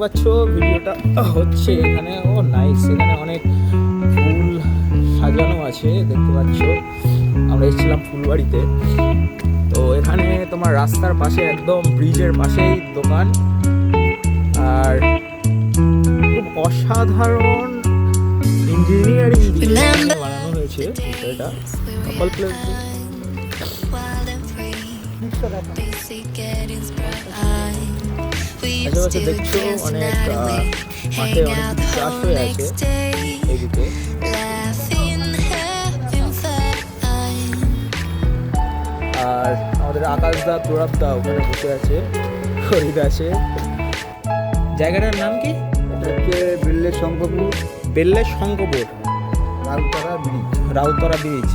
পাচ্ছ ভিডিওটা হচ্ছে এখানে। ও নাইস, এখানে অনেক ফুল সাজানো আছে দেখতে পাচ্ছ। আমরা এসেছিলাম ফুলবাড়িতে, তো এখানে তোমার রাস্তার পাশে একদম ব্রিজের পাশেই দোকান, আর খুব অসাধারণ ইঞ্জিনিয়ারিং দিয়ে বানানো হয়েছে বিষয়টা। কাপল প্লেস আশেপাশে দেখছো অনেক মাঠে অনেক চাষ হয়ে আছে এইদিকে। আর আমাদের আকাশদা প্ররাবদা ওখানে বসে আছে খড়ি গাছে। জায়গাটার নাম কি? এটা হচ্ছে বেল্লের শঙ্করপুর, বেল্লের শঙ্কপুর, রাউতরা ব্রিজ। রাউতরা ব্রিজ।